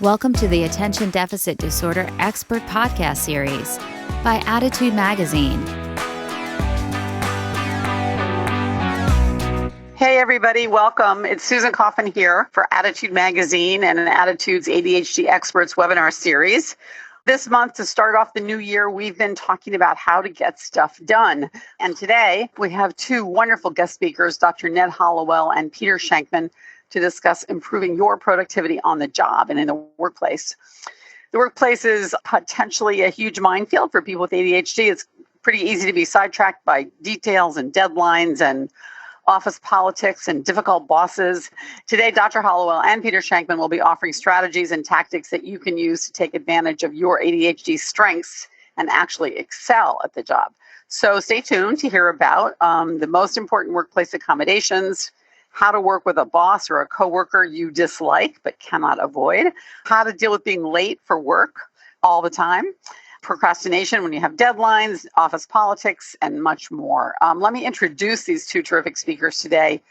Welcome to the Attention Deficit Disorder Expert Podcast Series by Attitude Magazine. Hey everybody, welcome. It's Susan Coffin here for Attitude Magazine and Attitude's ADHD Experts webinar series. This month, to start off the new year, we've been talking about how to get stuff done. And today, we have two wonderful guest speakers, Dr. Ned Hallowell and Peter Shankman, to discuss improving your productivity on the job and in the workplace. The workplace is potentially a huge minefield for people with ADHD. It's pretty easy to be sidetracked by details and deadlines and office politics and difficult bosses. Today, Dr. Hallowell and Peter Shankman will be offering strategies and tactics that you can use to take advantage of your ADHD strengths and actually excel at the job. So stay tuned to hear about the most important workplace accommodations, how to work with a boss or a coworker you dislike but cannot avoid, how to deal with being late for work all the time, procrastination when you have deadlines, office politics, and much more. Let me introduce these two terrific speakers today.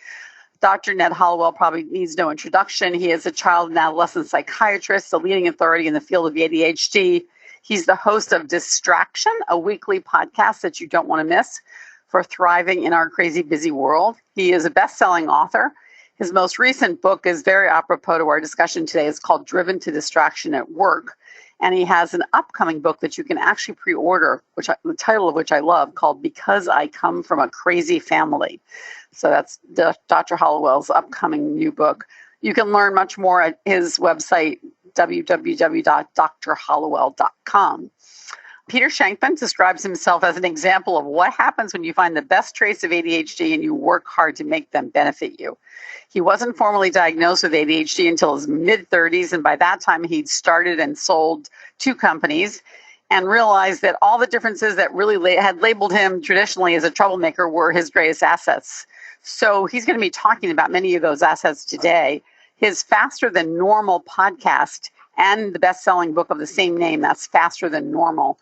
Dr. Ned Hallowell probably needs no introduction. He is a child and adolescent psychiatrist, a leading authority in the field of ADHD. He's the host of Distraction, a weekly podcast that you don't want to miss for thriving in our crazy busy world. He is a best-selling author. His most recent book is very apropos to our discussion today. It's called Driven to Distraction at Work. And he has an upcoming book that you can actually pre-order, the title of which I love, called Because I Come from a Crazy Family. So that's Dr. Hallowell's upcoming new book. You can learn much more at his website, www.drhallowell.com. Peter Shankman describes himself as an example of what happens when you find the best traits of ADHD and you work hard to make them benefit you. He wasn't formally diagnosed with ADHD until his mid-30s, and by that time he'd started and sold 2 companies and realized that all the differences that really had labeled him traditionally as a troublemaker were his greatest assets. So he's going to be talking about many of those assets today. His Faster Than Normal podcast and the best-selling book of the same name, that's Faster Than Normal,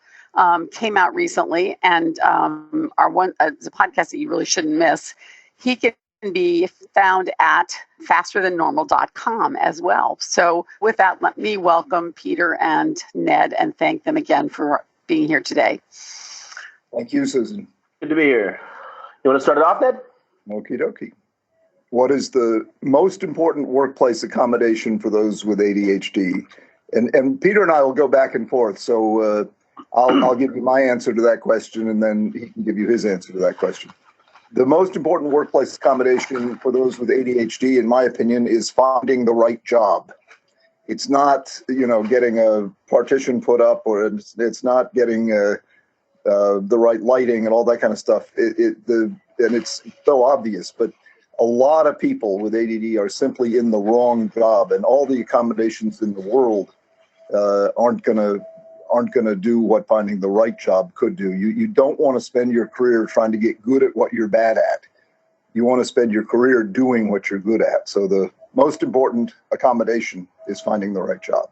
came out recently, and it's a podcast that you really shouldn't miss. He can be found at fasterthannormal.com as well. So with that, let me welcome Peter and Ned and thank them again for being here today. Thank you, Susan. Good to be here. You want to start it off, Ned? Okie dokie. What is the most important workplace accommodation for those with ADHD? And Peter and I will go back and forth, so I'll give you my answer to that question, and then he can give you his answer to that question. The most important workplace accommodation for those with ADHD, in my opinion, is finding the right job. It's not, getting a partition put up, or it's not getting the right lighting and all that kind of stuff. And it's so obvious, but a lot of people with ADD are simply in the wrong job, and all the accommodations in the world aren't going to do what finding the right job could do. You don't want to spend your career trying to get good at what you're bad at. You want to spend your career doing what you're good at. So the most important accommodation is finding the right job.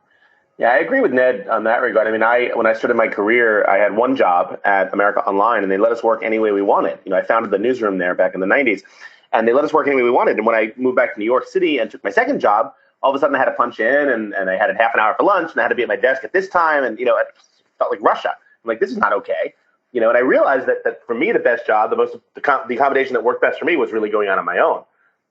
Yeah, I agree with Ned on that regard. I mean, when I started my career, I had one job at America Online, and they let us work any way we wanted. I founded the newsroom there back in the 90s, and they let us work any way we wanted. And when I moved back to New York City and took my second job, all of a sudden I had to punch in, and I had half an hour for lunch, and I had to be at my desk at this time, and it felt like Russia. I'm like, this is not okay. And I realized that for me, the best job, the accommodation that worked best for me was really going out on my own.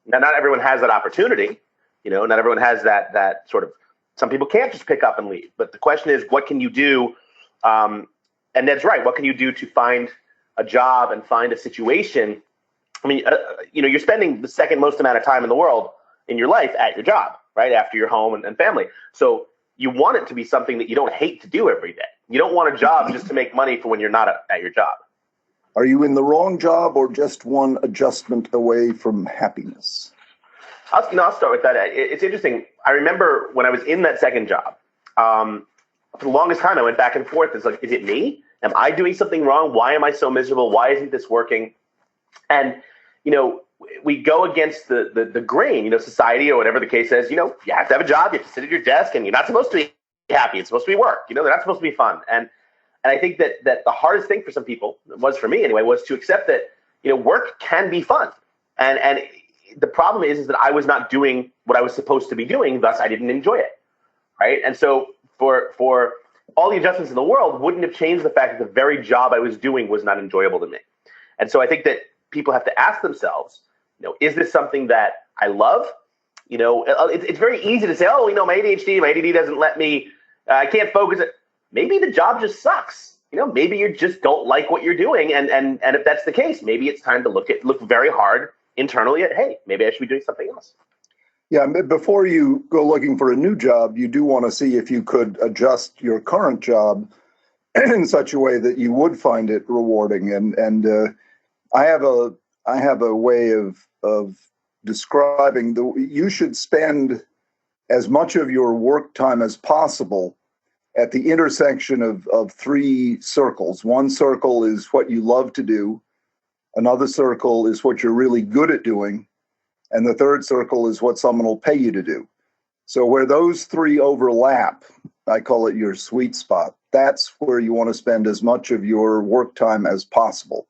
Now, not everyone has that opportunity. Not everyone has that sort of. Some people can't just pick up and leave. But the question is, what can you do? And Ned's right. What can you do to find a job and find a situation? I mean, you're spending the second most amount of time in the world in your life at your job, right after your home and family. So you want it to be something that you don't hate to do every day. You don't want a job just to make money for when you're not at your job. Are you in the wrong job or just one adjustment away from happiness? I'll start with that. It's interesting. I remember when I was in that second job, for the longest time, I went back and forth. It's like, is it me? Am I doing something wrong? Why am I so miserable? Why isn't this working? And, we go against the grain, society or whatever the case says, you have to have a job, you have to sit at your desk, and you're not supposed to be happy. It's supposed to be work. They're not supposed to be fun. And I think that the hardest thing for some people, was for me anyway, was to accept that, work can be fun. And the problem is that I was not doing what I was supposed to be doing, thus I didn't enjoy it. right? And so for all the adjustments in the world wouldn't have changed the fact that the very job I was doing was not enjoyable to me. And so I think that people have to ask themselves, is this something that I love? It's very easy to say, oh, my ADHD, my ADD doesn't let me, I can't focus. Maybe the job just sucks. Maybe you just don't like what you're doing. And if that's the case, maybe it's time to look very hard internally at, hey, maybe I should be doing something else. Yeah, before you go looking for a new job, you do want to see if you could adjust your current job in such a way that you would find it rewarding. And I have a way of describing you should spend as much of your work time as possible at the intersection of three circles. One circle is what you love to do. Another circle is what you're really good at doing. And the third circle is what someone will pay you to do. So where those three overlap, I call it your sweet spot. That's where you want to spend as much of your work time as possible,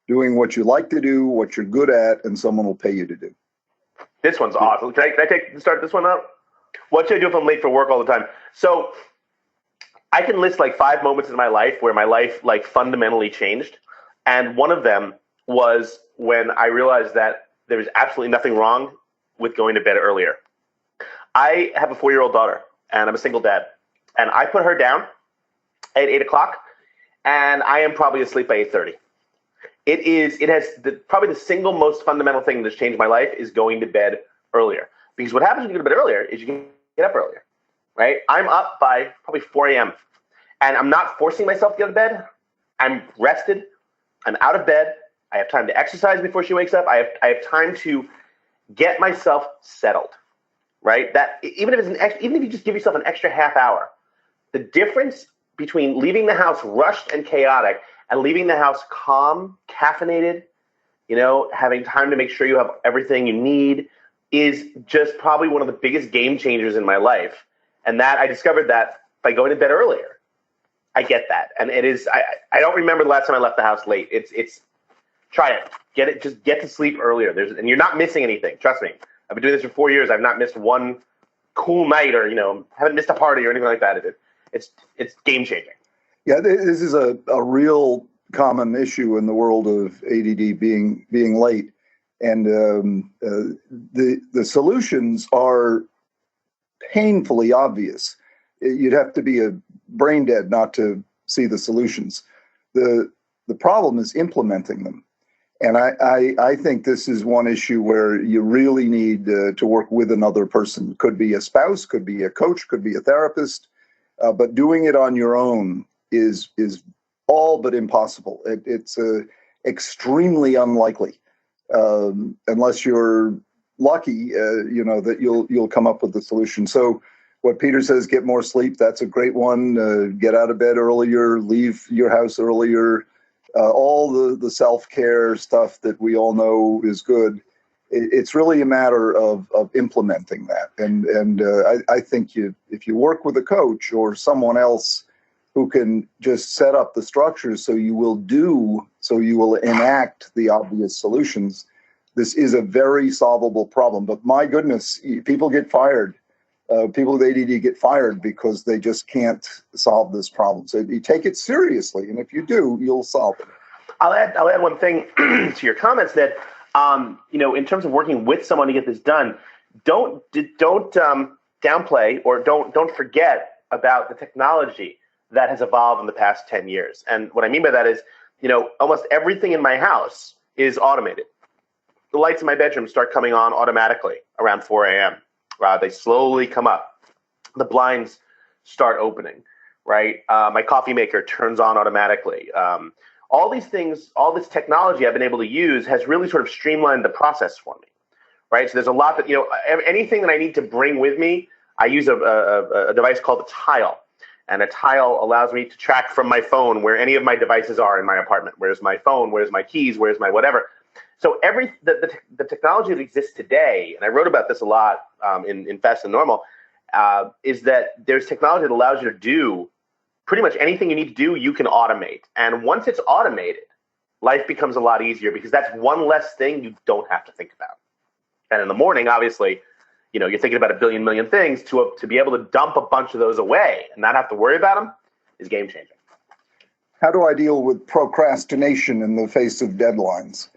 doing what you like to do, what you're good at, and someone will pay you to do. This one's awesome. Can I start this one out? What should I do if I'm late for work all the time? So I can list like 5 moments in my life where my life like fundamentally changed. And one of them was when I realized that there was absolutely nothing wrong with going to bed earlier. I have a 4-year-old daughter, and I'm a single dad. And I put her down at 8 o'clock, and I am probably asleep by 8:30. It has probably the single most fundamental thing that's changed my life is going to bed earlier. Because what happens when you go to bed earlier is you can get up earlier, right? I'm up by probably 4 a.m. and I'm not forcing myself to get out of bed. I'm rested. I'm out of bed. I have time to exercise before she wakes up. I have time to get myself settled, right? That even if you just give yourself an extra half hour, the difference between leaving the house rushed and chaotic and leaving the house calm, caffeinated, having time to make sure you have everything you need is just probably one of the biggest game changers in my life. And that I discovered that by going to bed earlier. I get that. And it is, I don't remember the last time I left the house late. It's try it. Just get to sleep earlier. And you're not missing anything. Trust me. I've been doing this for 4 years. I've not missed one cool night or, haven't missed a party or anything like that. It's game changing. Yeah, this is a real common issue in the world of ADD being late. And the solutions are painfully obvious. You'd have to be a brain dead not to see the solutions. The problem is implementing them. And I think this is one issue where you really need to work with another person. Could be a spouse, could be a coach, could be a therapist, but doing it on your own is all but impossible. It's extremely unlikely, unless you're lucky, that you'll come up with the solution. So what Peter says, get more sleep, that's a great one. Get out of bed earlier, leave your house earlier. All the self-care stuff that we all know is good. It's really a matter of implementing that. And I think if you work with a coach or someone else who can just set up the structures so you will enact the obvious solutions, this is a very solvable problem. But my goodness, people get fired. People with ADD get fired because they just can't solve this problem. So you take it seriously, and if you do, you'll solve it. I'll add one thing to your comments that, in terms of working with someone to get this done, don't downplay or don't forget about the technology that has evolved in the past 10 years. And what I mean by that is, almost everything in my house is automated. The lights in my bedroom start coming on automatically around 4 a.m. They slowly come up. The blinds start opening, right? My coffee maker turns on automatically. All these things, all this technology I've been able to use has really sort of streamlined the process for me, right? So there's a lot that, anything that I need to bring with me, I use a device called a Tile. And a Tile allows me to track from my phone where any of my devices are in my apartment. Where's my phone? Where's my keys? Where's my whatever? So the technology that exists today, and I wrote about this a lot in Fast and Normal, is that there's technology that allows you to do pretty much anything you need to do, you can automate. And once it's automated, life becomes a lot easier because that's one less thing you don't have to think about. And in the morning, obviously, you're thinking about a billion million things, to be able to dump a bunch of those away and not have to worry about them is game changing. How do I deal with procrastination in the face of deadlines?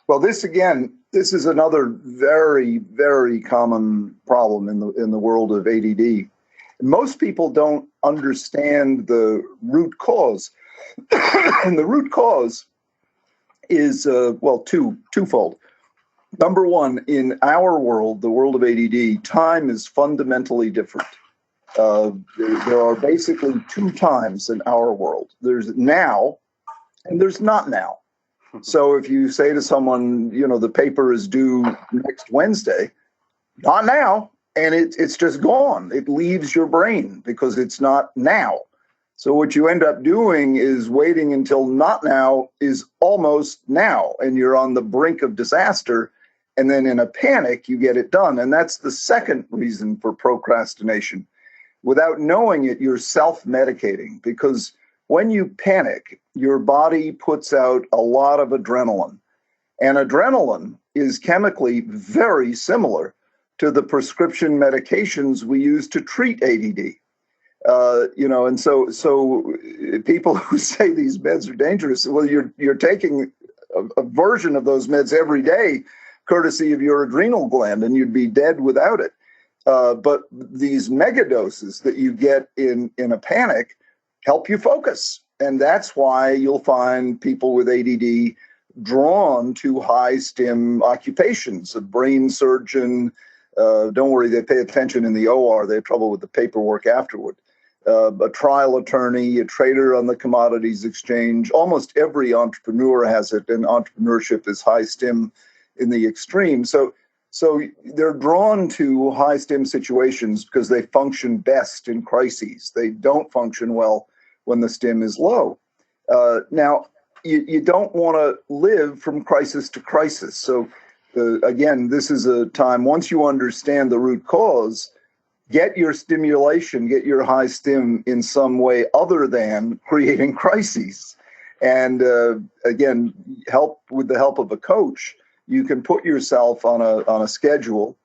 Well, this is another very, very common problem in the world of ADD. Most people don't understand the root cause. And the root cause is, twofold. Number one, in our world, the world of ADD, time is fundamentally different. There are basically two times in our world. There's now and there's not now. So if you say to someone, the paper is due next Wednesday, not now, and it's just gone. It leaves your brain because it's not now. So what you end up doing is waiting until not now is almost now, and you're on the brink of disaster. And then in a panic, you get it done. And that's the second reason for procrastination. Without knowing it, you're self-medicating, because when you panic, your body puts out a lot of adrenaline. And adrenaline is chemically very similar to the prescription medications we use to treat ADD. And so people who say these meds are dangerous, well, you're taking a version of those meds every day, courtesy of your adrenal gland, and you'd be dead without it. But these megadoses that you get in a panic help you focus. And that's why you'll find people with ADD drawn to high stim occupations. A brain surgeon, don't worry, they pay attention in the OR. They have trouble with the paperwork afterward. A trial attorney, a trader on the commodities exchange. Almost every entrepreneur has it, and entrepreneurship is high stim in the extreme. So they're drawn to high stim situations because they function best in crises. They don't function well when the stim is low. Now, you don't want to live from crisis to crisis. So again, this is a time, once you understand the root cause, get your stimulation, get your high stim in some way other than creating crises. And again, with the help of a coach, you can put yourself on a schedule.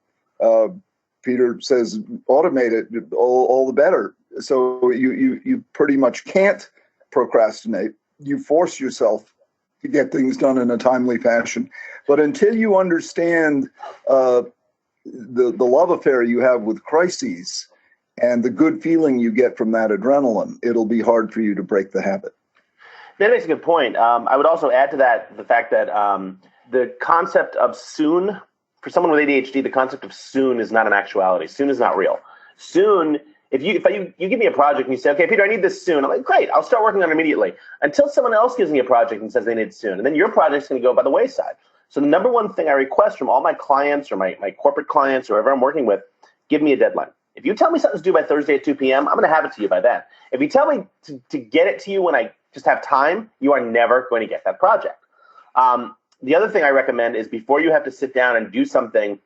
Peter says, automate it, all the better. So you pretty much can't procrastinate. You force yourself to get things done in a timely fashion. But until you understand the love affair you have with crises and the good feeling you get from that adrenaline, it'll be hard for you to break the habit. That makes a good point. I would also add to that the fact that the concept of soon, for someone with ADHD, the concept of soon is not an actuality. Soon is not real. Soon, if you give me a project and you say, okay, Peter, I need this soon. I'm like, great, I'll start working on it immediately, until someone else gives me a project and says they need it soon. And then your project's going to go by the wayside. So the number one thing I request from all my clients or my corporate clients or whoever I'm working with, give me a deadline. If you tell me something's due by Thursday at 2 p.m., I'm going to have it to you by then. If you tell me to get it to you when I just have time, you are never going to get that project. The other thing I recommend is, before you have to sit down and do something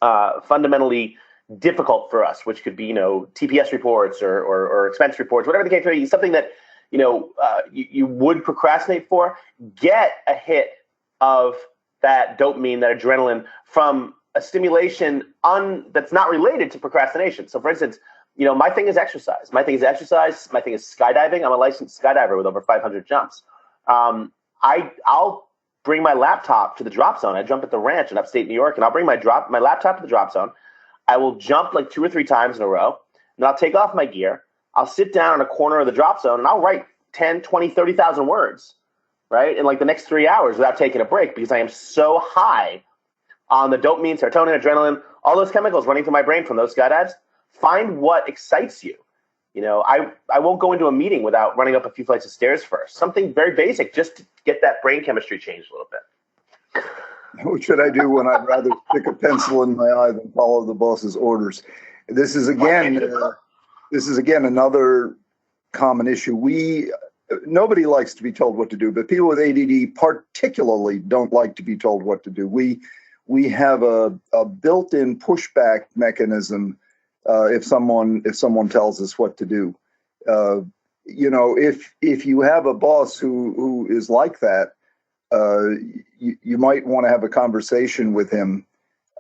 fundamentally difficult for us, which could be, TPS reports or expense reports, whatever the case may be, something that, you would procrastinate for, get a hit of that dopamine, that adrenaline, from a stimulation that's not related to procrastination. So for instance, my thing is exercise. My thing is skydiving. I'm a licensed skydiver with over 500 jumps. I'll bring my laptop to the drop zone. I jump at the ranch in upstate New York, and I'll bring my laptop to the drop zone. I will jump like 2 or 3 times in a row, and I'll take off my gear. I'll sit down in a corner of the drop zone, and I'll write 10, 20, 30,000 words, right, in like the next 3 hours without taking a break, because I am so high on the dopamine, serotonin, adrenaline, all those chemicals running through my brain from those skydives. Find what excites you. I won't go into a meeting without running up a few flights of stairs first. Something very basic, just to get that brain chemistry changed a little bit. What should I do when I'd rather stick a pencil in my eye than follow the boss's orders? This is again another common issue. Nobody likes to be told what to do, but people with ADD particularly don't like to be told what to do. We have a built-in pushback mechanism if someone tells us what to do. If you have a boss who is like that, you might want to have a conversation with him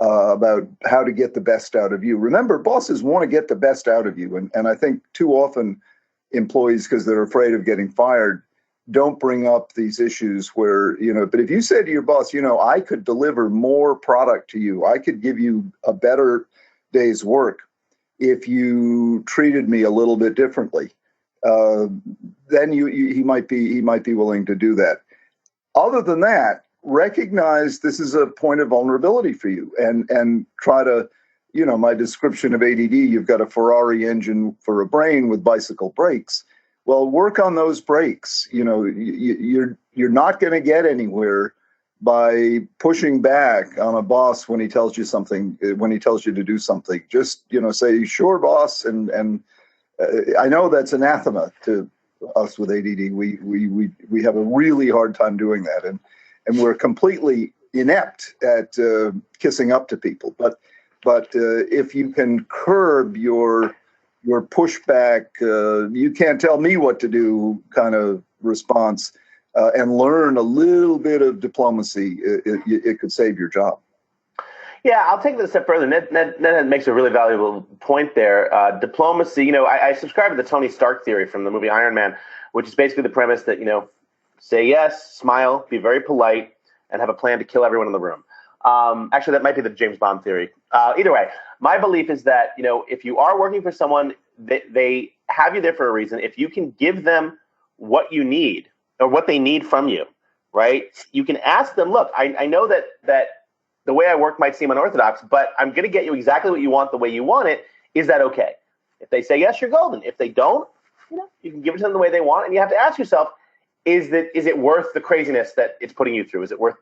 about how to get the best out of you. Remember, bosses want to get the best out of you. And I think too often employees, because they're afraid of getting fired, don't bring up these issues where, but if you say to your boss, I could deliver more product to you, I could give you a better day's work if you treated me a little bit differently, then he might be willing to do that. Other than that, recognize this is a point of vulnerability for you, and try to, my description of ADD, you've got a Ferrari engine for a brain with bicycle brakes. Well, work on those brakes. You're not going to get anywhere by pushing back on a boss when he tells you something, when he tells you to do something. Just, say, sure, boss. And I know that's anathema to us with ADD. We have a really hard time doing that. And we're completely inept at kissing up to people. But if you can curb your pushback, you can't tell me what to do kind of response, and learn a little bit of diplomacy, it could save your job. Yeah, I'll take it a step further. Ned makes a really valuable point there. Diplomacy, I subscribe to the Tony Stark theory from the movie Iron Man, which is basically the premise that, say yes, smile, be very polite, and have a plan to kill everyone in the room. Actually, that might be the James Bond theory. Either way, my belief is that, if you are working for someone, they have you there for a reason. If you can give them what you need or what they need from you, right? You can ask them, look, I know that the way I work might seem unorthodox, but I'm going to get you exactly what you want the way you want it. Is that okay? If they say yes, you're golden. If they don't, you can give it to them the way they want. And you have to ask yourself, is it worth the craziness that it's putting you through? Is it worth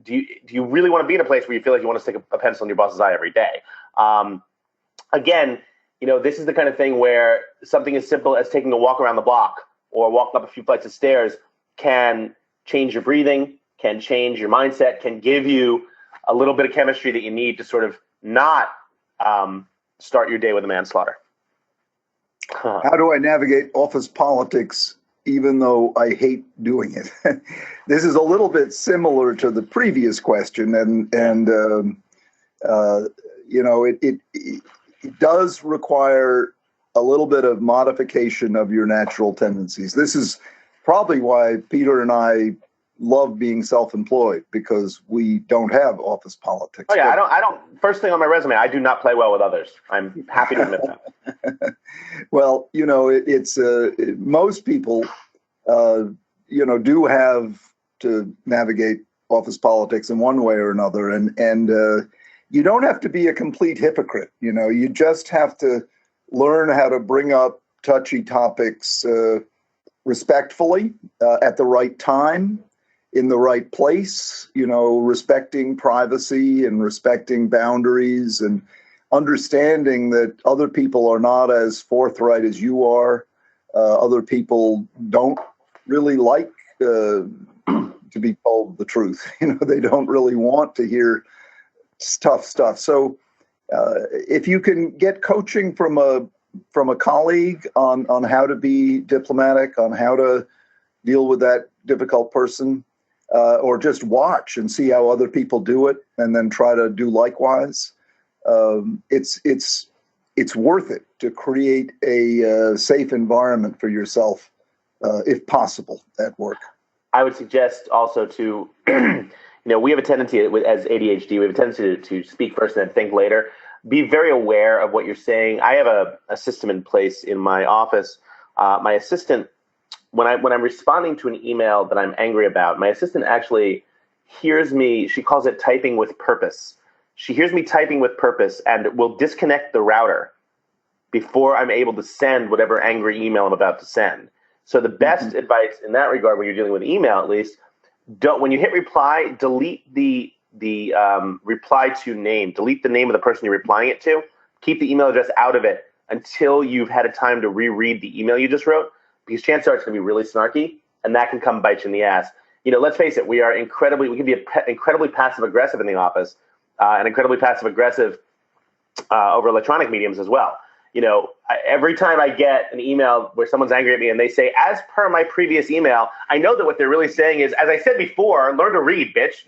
do you really want to be in a place where you feel like you want to stick a pencil in your boss's eye every day? Again, this is the kind of thing where something as simple as taking a walk around the block or walking up a few flights of stairs can change your breathing, can change your mindset, can give you a little bit of chemistry that you need to sort of not start your day with a manslaughter. How do I navigate office politics even though I hate doing it? This is a little bit similar to the previous question, and it does require a little bit of modification of your natural tendencies. This is probably why Peter and I love being self-employed, because we don't have office politics. Oh yeah, I don't. First thing on my resume, I do not play well with others. I'm happy to admit that. Well, it's most people, do have to navigate office politics in one way or another, and you don't have to be a complete hypocrite. You just have to learn how to bring up touchy topics respectfully, at the right time, in the right place, respecting privacy and respecting boundaries, and understanding that other people are not as forthright as you are. Other people don't really like to be told the truth. They don't really want to hear tough stuff. So if you can get coaching from a colleague on how to be diplomatic, on how to deal with that difficult person, or just watch and see how other people do it and then try to do likewise, it's worth it to create a safe environment for yourself, if possible, at work. I would suggest also to, we have a tendency as ADHD, we have a tendency to speak first and then think later. Be very aware of what you're saying. I have a system in place in my office. My assistant, when I'm responding to an email that I'm angry about, my assistant actually hears me. She calls it typing with purpose. She hears me typing with purpose and will disconnect the router before I'm able to send whatever angry email I'm about to send. So the best advice in that regard, when you're dealing with email, at least, when you hit reply, delete the reply to name. Delete the name of the person you're replying it to. Keep the email address out of it until you've had a time to reread the email you just wrote, because chances are it's going to be really snarky, and that can come bite you in the ass. Let's face it, we can be incredibly passive aggressive in the office, and incredibly passive aggressive over electronic mediums as well. Every time I get an email where someone's angry at me and they say, as per my previous email, I know that what they're really saying is, as I said before, learn to read, bitch.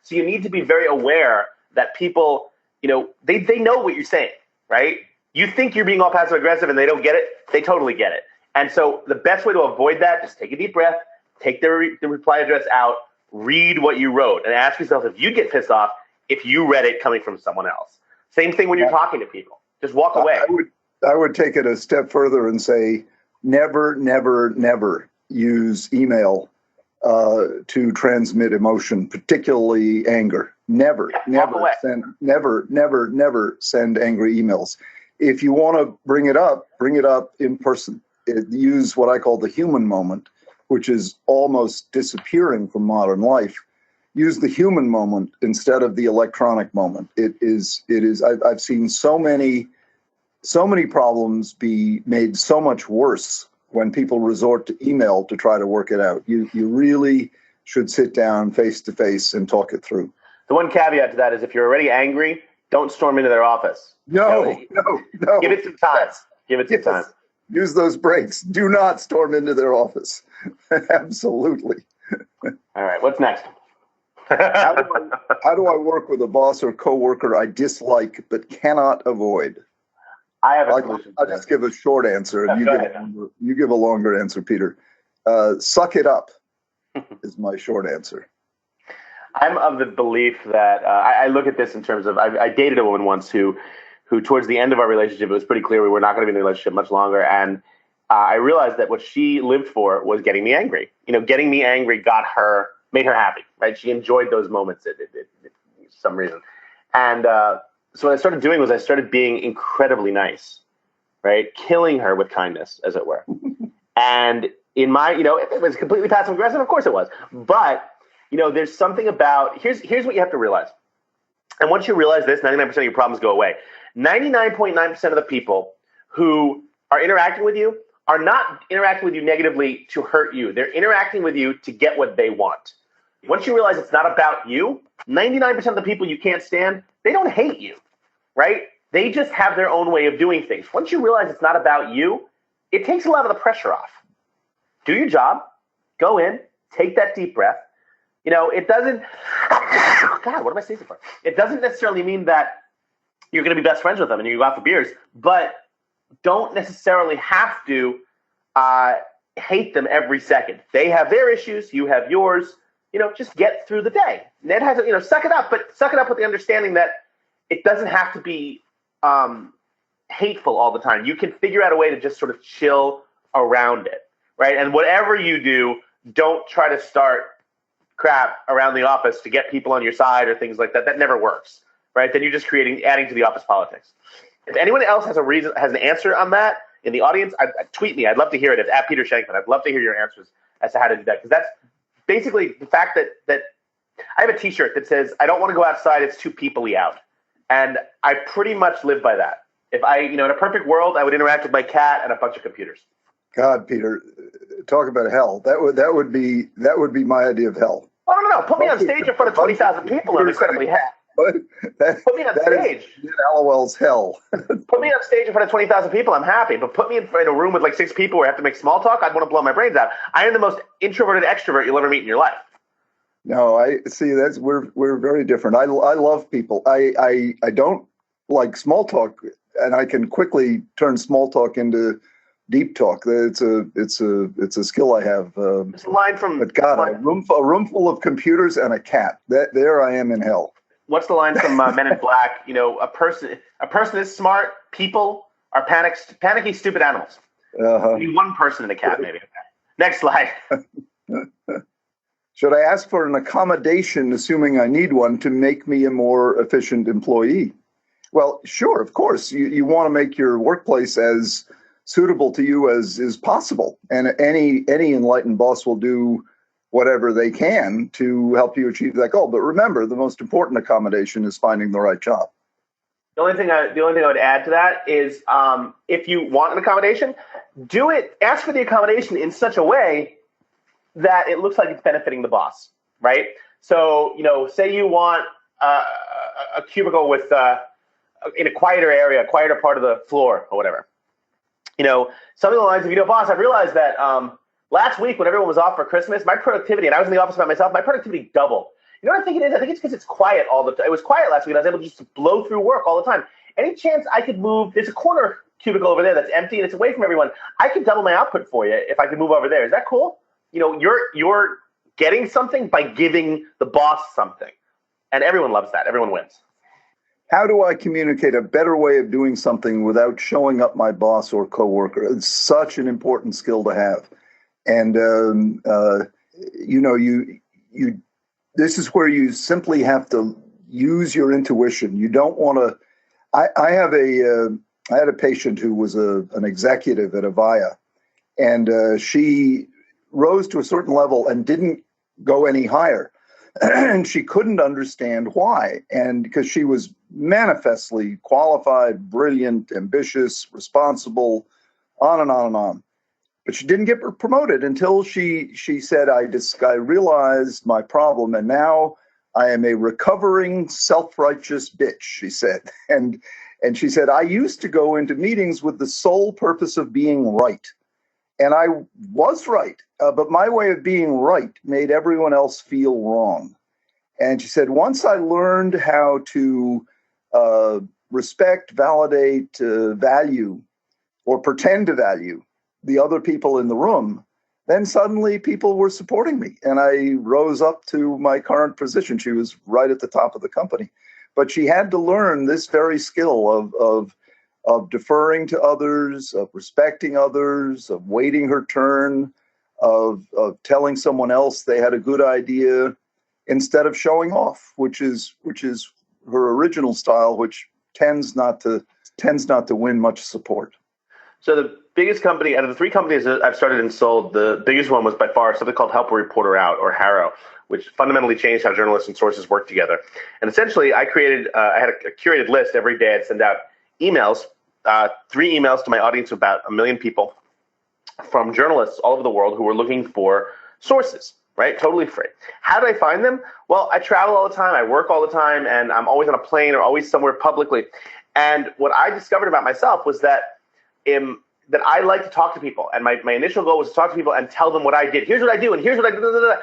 So you need to be very aware that people, they know what you're saying, right? You think you're being all passive aggressive and they don't get it. They totally get it. And so the best way to avoid that, just take a deep breath, take the reply address out, read what you wrote, and ask yourself if you get pissed off if you read it coming from someone else. Same thing when you're talking to people. Just walk away. I would take it a step further and say, never, never, never use email to transmit emotion, particularly anger. Never send angry emails. If you want to bring it up in person. Use what I call the human moment, which is almost disappearing from modern life. Use the human moment instead of the electronic moment. It is. I've seen so many problems be made so much worse when people resort to email to try to work it out. You really should sit down face to face and talk it through. The one caveat to that is if you're already angry, don't storm into their office. No. Give it some time. Time. Use those breaks. Do not storm into their office. Absolutely. All right. What's next? How do I work with a boss or coworker I dislike but cannot avoid? I have a solution. I'll just give a short answer, and you give a longer answer, Peter. Suck it up is my short answer. I'm of the belief that I look at this in terms of I dated a woman once who towards the end of our relationship, it was pretty clear we were not going to be in a relationship much longer. And I realized that what she lived for was getting me angry. Getting me angry made her happy, right? She enjoyed those moments for some reason. And so what I started doing was I started being incredibly nice, right? Killing her with kindness, as it were. And in my, if it was completely passive aggressive, of course it was. But, there's something about, here's what you have to realize. And once you realize this, 99% of your problems go away. 99.9% of the people who are interacting with you are not interacting with you negatively to hurt you. They're interacting with you to get what they want. Once you realize it's not about you, 99% of the people you can't stand, they don't hate you, right? They just have their own way of doing things. Once you realize it's not about you, it takes a lot of the pressure off. Do your job, go in, take that deep breath. It doesn't, God, what am I saying for? It doesn't necessarily mean that you're going to be best friends with them and you go out for beers, but don't necessarily have to hate them every second. They have their issues, you have yours. Just get through the day. Ned has, suck it up, but suck it up with the understanding that it doesn't have to be hateful all the time. You can figure out a way to just sort of chill around it, right? And whatever you do, don't try to start crap around the office to get people on your side or things like that. That never works, right? Then you're just adding to the office politics. If anyone else has an answer on that in the audience, tweet me. I'd love to hear it. It's at Peter Shankman. I'd love to hear your answers as to how to do that, because that's basically the fact that I have a T-shirt that says, I don't want to go outside, it's too people-y out. And I pretty much live by that. If in a perfect world, I would interact with my cat and a bunch of computers. God, Peter, talk about hell. That would be my idea of hell. Oh, no. Put me on stage in front of 20,000 people. I'm incredibly happy. Put me on stage. Hallowell's hell. Put me on stage in front of 20,000 people. I'm happy. But put me in a room with like 6 people where I have to make small talk. I'd want to blow my brains out. I am the most introverted extrovert you'll ever meet in your life. No, I see. We're very different. I love people. I don't like small talk, and I can quickly turn small talk into deep talk. It's a skill I have. It's a line from. But God, a room full of computers and a cat. There I am in hell. What's the line from Men in Black? A person is smart. People are panicky, stupid animals. Maybe one person and a cat, maybe. Next slide. Should I ask for an accommodation, assuming I need one, to make me a more efficient employee? Well, sure, of course. You want to make your workplace as suitable to you as is possible. And any enlightened boss will do whatever they can to help you achieve that goal. But remember, the most important accommodation is finding the right job. The only thing I would add to that is if you want an accommodation, ask for the accommodation in such a way that it looks like it's benefiting the boss, right? So, say you want a cubicle with in a quieter area, a quieter part of the floor or whatever. something along the lines of, boss, I've realized that last week when everyone was off for Christmas, my productivity, and I was in the office by myself, my productivity doubled. You know what I think it is? I think it's because it's quiet all the time. It was quiet last week, and I was able just to blow through work all the time. Any chance I could move? There's a corner cubicle over there that's empty and it's away from everyone. I could double my output for you if I could move over there. Is that cool? You're getting something by giving the boss something, and everyone loves that. Everyone wins. How do I communicate a better way of doing something without showing up my boss or coworker? It's such an important skill to have. And, this is where you simply have to use your intuition. You don't want to, I had a patient who was an executive at Avaya, and she rose to a certain level and didn't go any higher. And she couldn't understand why. And because she was manifestly qualified, brilliant, ambitious, responsible, on and on and on. But she didn't get promoted until she said, I realized my problem, and now I am a recovering self-righteous bitch, she said. And she said, I used to go into meetings with the sole purpose of being right. And I was right, but my way of being right made everyone else feel wrong. And she said, once I learned how to respect, validate, value, or pretend to value the other people in the room, then suddenly people were supporting me. And I rose up to my current position. She was right at the top of the company. But she had to learn this very skill of deferring to others, of respecting others, of waiting her turn, of telling someone else they had a good idea instead of showing off, which is her original style, which tends not to win much support. So the biggest company out of the three companies that I've started and sold, the biggest one was by far something called Help a Reporter Out, or HARO, which fundamentally changed how journalists and sources work together. And essentially, I had a curated list every day. I'd send out emails, 3 emails to my audience of about 1 million people from journalists all over the world who were looking for sources, right? Totally free. How did I find them? Well, I travel all the time, I work all the time, and I'm always on a plane or always somewhere publicly. And what I discovered about myself was that I like to talk to people. And my initial goal was to talk to people and tell them what I did. Here's what I do, and here's what I do.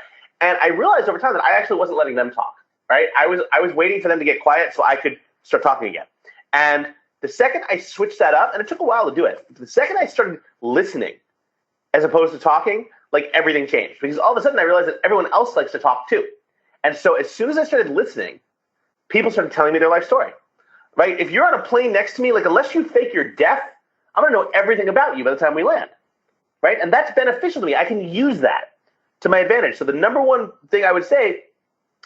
And I realized over time that I actually wasn't letting them talk, right? I was waiting for them to get quiet so I could start talking again. And the second I switched that up, and it took a while to do it, the second I started listening as opposed to talking, like everything changed. Because all of a sudden I realized that everyone else likes to talk too. And so as soon as I started listening, people started telling me their life story, right? If you're on a plane next to me, like unless you fake you're deaf, I'm going to know everything about you by the time we land, right? And that's beneficial to me. I can use that to my advantage. So the number one thing I would say,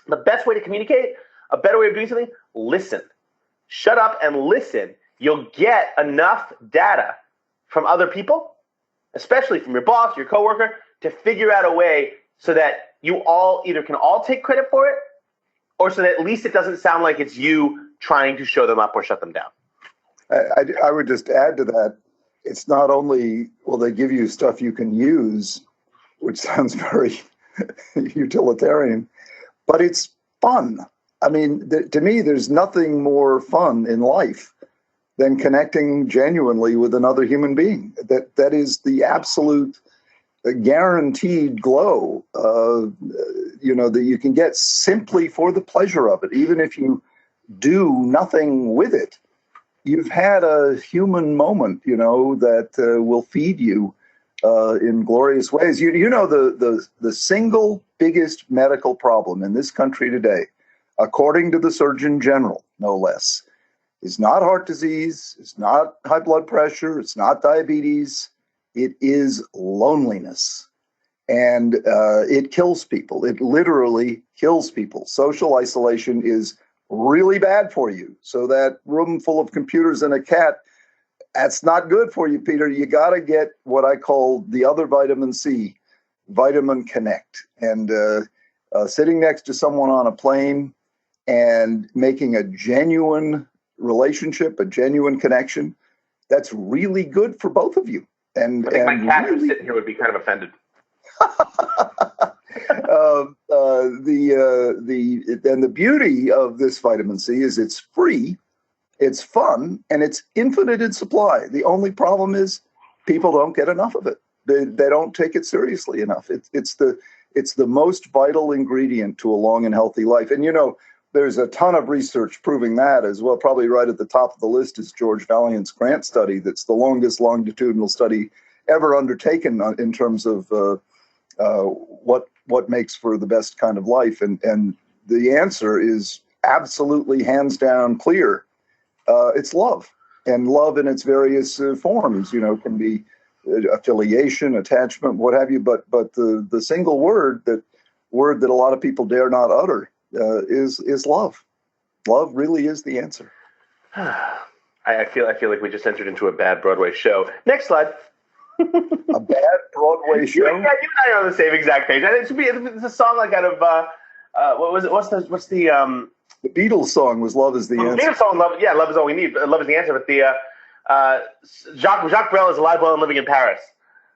the best way to communicate, a better way of doing something, listen. Shut up and listen. You'll get enough data from other people, especially from your boss, your coworker, to figure out a way so that you all either can all take credit for it, or so that at least it doesn't sound like it's you trying to show them up or shut them down. I would just add to that, it's not only will they give you stuff you can use, which sounds very utilitarian, but it's fun. I mean, to me, there's nothing more fun in life than connecting genuinely with another human being. That is the absolute guaranteed glow, that you can get simply for the pleasure of it. Even if you do nothing with it, you've had a human moment, that will feed you in glorious ways. The single biggest medical problem in this country today, according to the Surgeon General, no less, is not heart disease, it's not high blood pressure, it's not diabetes, it is loneliness. And it kills people. It literally kills people. Social isolation is really bad for you. So that room full of computers and a cat, that's not good for you, Peter. You got to get what I call the other vitamin C, vitamin connect. And sitting next to someone on a plane and making a genuine relationship, a genuine connection, that's really good for both of you. And I think my cat who's sitting here would be kind of offended. The beauty of this vitamin C is it's free, it's fun, and it's infinite in supply. The only problem is people don't get enough of it. They don't take it seriously enough. It's the most vital ingredient to a long and healthy life. And, there's a ton of research proving that as well. Probably right at the top of the list is George Vaillant's grant study. That's the longest longitudinal study ever undertaken in terms of what makes for the best kind of life. And the answer is absolutely hands down clear. It's love, and love in its various forms, can be affiliation, attachment, what have you. But the single word that a lot of people dare not utter is love. Love really is the answer. I feel like we just entered into a bad Broadway show. Next slide. A bad Broadway show. You and I are on the same exact page. I think it's a song like out of what was it? What's the Beatles song was "Love Is the Answer." The Beatles song, love is all we need. Love is the answer. But the Jacques Brel is alive, well, and living in Paris.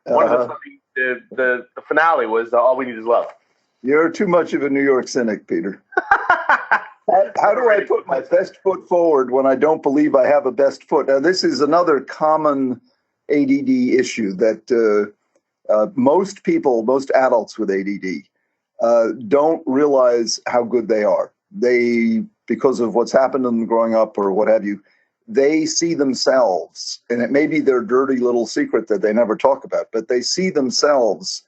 One of the finale was "All We Need Is Love." You're too much of a New York cynic, Peter. How do I put my best foot forward when I don't believe I have a best foot? Now, this is another common ADD issue that most adults with ADD don't realize how good they are. Because of what's happened to them growing up or what have you, they see themselves, and it may be their dirty little secret that they never talk about, but they see themselves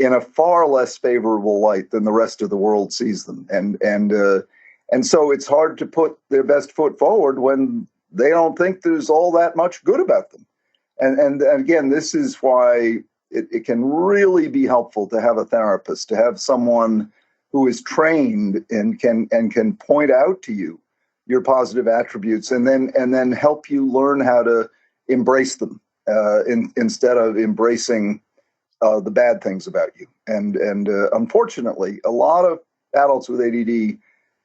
in a far less favorable light than the rest of the world sees them. And so it's hard to put their best foot forward when they don't think there's all that much good about them. And again, this is why it can really be helpful to have a therapist, to have someone who is trained and can point out to you your positive attributes and then help you learn how to embrace them instead of embracing the bad things about you. And unfortunately, a lot of adults with ADD,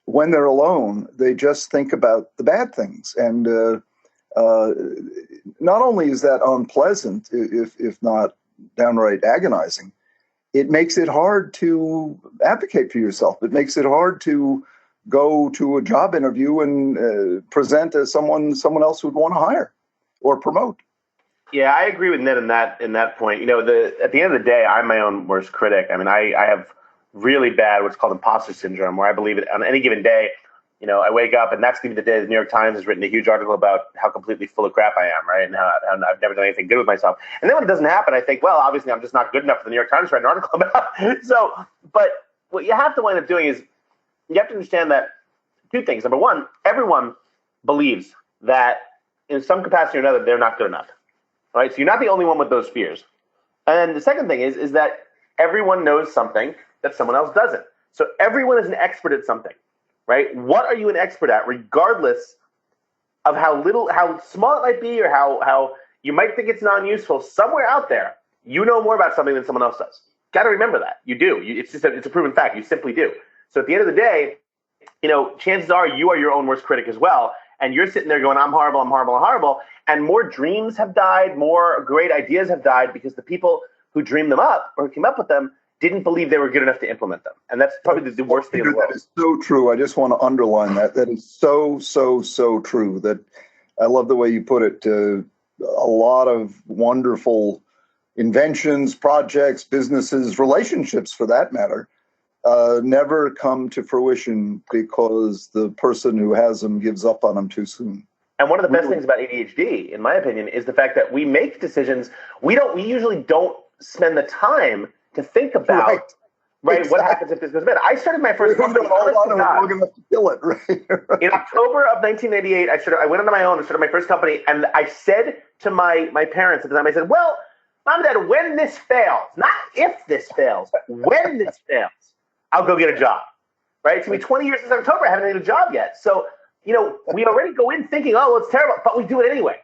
when they're alone, they just think about the bad things. And not only is that unpleasant, if not downright agonizing, it makes it hard to advocate for yourself. It makes it hard to go to a job interview and present as someone else would want to hire or promote. Yeah, I agree with Ned in that point. At the end of the day, I'm my own worst critic. I mean, I have really bad what's called imposter syndrome, where I believe it on any given day. I wake up and that's going to be the day the New York Times has written a huge article about how completely full of crap I am, right? And how I've never done anything good with myself. And then when it doesn't happen, I think, well, obviously I'm just not good enough for the New York Times to write an article about. So, but what you have to wind up doing is you have to understand that two things. Number one, everyone believes that in some capacity or another, they're not good enough, right? So you're not the only one with those fears. And the second thing is that everyone knows something that someone else doesn't. So everyone is an expert at something. Right? What are you an expert at, regardless of how small it might be or how you might think it's non-useful? Somewhere out there, you know more about something than someone else does. Got to remember that. You do. It's a proven fact. You simply do. So at the end of the day, chances are you are your own worst critic as well. And you're sitting there going, I'm horrible, I'm horrible, I'm horrible. And more dreams have died, more great ideas have died because the people who dreamed them up or came up with them didn't believe they were good enough to implement them. And that's probably the worst thing in the world. That is so true. I just want to underline that. That is so, so, so true. That I love the way you put it. A lot of wonderful inventions, projects, businesses, relationships for that matter, never come to fruition because the person who has them gives up on them too soon. And one of the best things about ADHD, in my opinion, is the fact that we make decisions. We usually don't spend the time to think about, right? Exactly. What happens if this goes bad? I started my first company. We're going to kill it, right? In October of 1988, I went on my own and started my first company. And I said to my parents at the time, I said, well, Mom and Dad, when this fails, not if this fails, but when this fails, I'll go get a job, right? It's going to be 20 years since October. I haven't had a job yet. So, we already go in thinking, oh, well, it's terrible, but we do it anyway,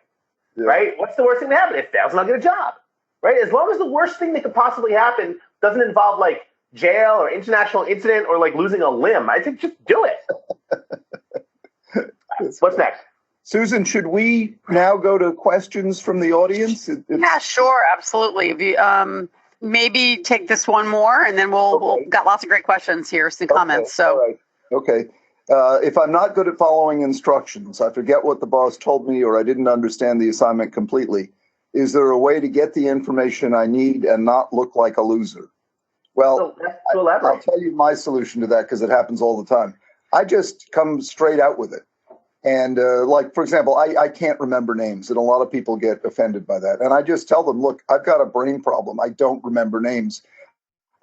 right? What's the worst thing to happen? It fails and I'll get a job. Right? As long as the worst thing that could possibly happen doesn't involve like jail or international incident or like losing a limb, I think just do it. What's next? Susan, should we now go to questions from the audience? Yeah, sure. Absolutely. If you, maybe take this one more and then we'll got lots of great questions here, some comments. So, all right. Okay. If I'm not good at following instructions, I forget what the boss told me or I didn't understand the assignment completely. Is there a way to get the information I need and not look like a loser? Well, I'll tell you my solution to that, because it happens all the time. I just come straight out with it. And like, for example, I can't remember names, and a lot of people get offended by that. And I just tell them, look, I've got a brain problem. I don't remember names.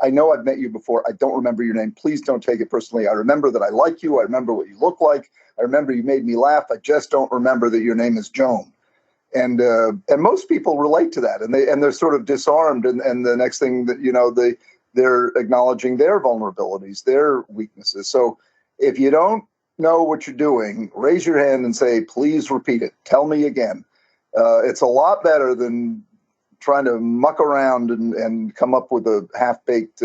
I know I've met you before. I don't remember your name. Please don't take it personally. I remember that I like you. I remember what you look like. I remember you made me laugh. I just don't remember that your name is Joan. And most people relate to that, and they're sort of disarmed. And the next thing that, they're acknowledging their vulnerabilities, their weaknesses. So if you don't know what you're doing, raise your hand and say, please repeat it. Tell me again. It's a lot better than trying to muck around and come up with a half-baked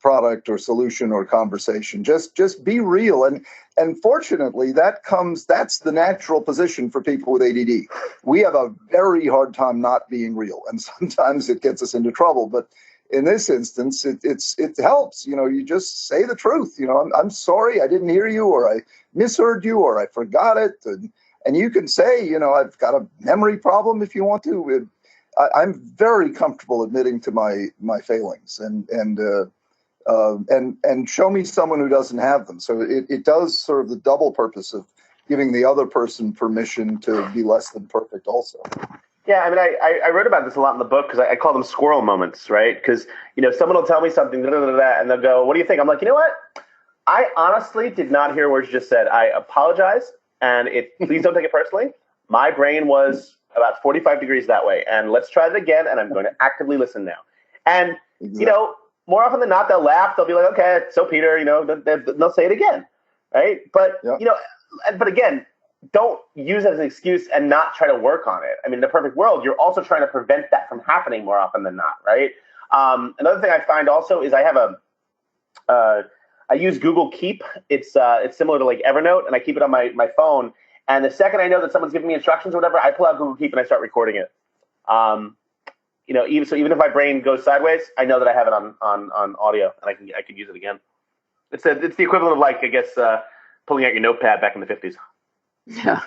product or solution or conversation. Just be real. And fortunately, that's the natural position for people with ADD. We have a very hard time not being real, and sometimes it gets us into trouble. But in this instance, it helps. You just say the truth. I'm sorry, I didn't hear you, or I misheard you, or I forgot it. And you can say, I've got a memory problem if you want to. I'm very comfortable admitting to my failings and show me someone who doesn't have them. So it does sort of the double purpose of giving the other person permission to be less than perfect also. Yeah, I mean, I wrote about this a lot in the book because I call them squirrel moments, right? Because, someone will tell me something, and they'll go, what do you think? I'm like, you know what? I honestly did not hear what you just said. I apologize, and please don't take it personally. My brain was about 45 degrees that way, and let's try it again, and I'm going to actively listen now. And, exactly. More often than not, they'll laugh. They'll be like, okay, so Peter, they'll say it again, right? But, but again, don't use it as an excuse and not try to work on it. I mean, in the perfect world, you're also trying to prevent that from happening more often than not, right? Another thing I find also is I have I use Google Keep. It's similar to like Evernote, and I keep it on my phone. And the second I know that someone's giving me instructions or whatever, I pull out Google Keep and I start recording it. Even if my brain goes sideways, I know that I have it on audio, and I can use it again. It's the equivalent of, like, I guess, pulling out your notepad back in the 50s. Yeah.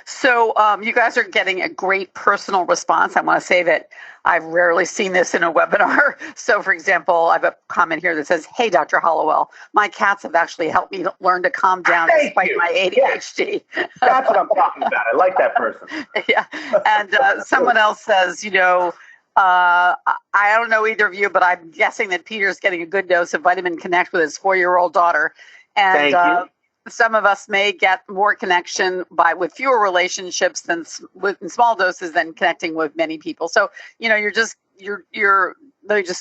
So you guys are getting a great personal response. I want to say that I've rarely seen this in a webinar. So, for example, I have a comment here that says, hey, Dr. Hallowell, my cats have actually helped me learn to calm down despite my ADHD. Yeah. That's what I'm talking about. I like that person. Yeah. And someone else says, I don't know either of you, but I'm guessing that Peter's getting a good dose of Vitamin Connect with his 4-year-old daughter. And Thank you. Some of us may get more connection with fewer relationships than in small doses than connecting with many people. So, let me just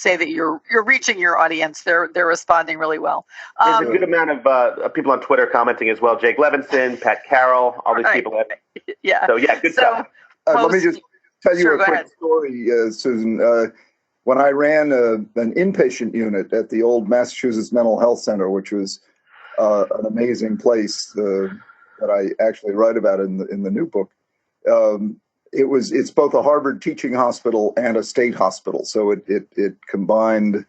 say that you're reaching your audience. They're responding really well. There's a good amount of people on Twitter commenting as well. Jake Levinson, Pat Carroll, all these people. Yeah. So yeah, good stuff. Let me just tell you a quick story, Susan. When I ran an inpatient unit at the old Massachusetts Mental Health Center, which was an amazing place that I actually write about in the new book. It's both a Harvard teaching hospital and a state hospital, so it combined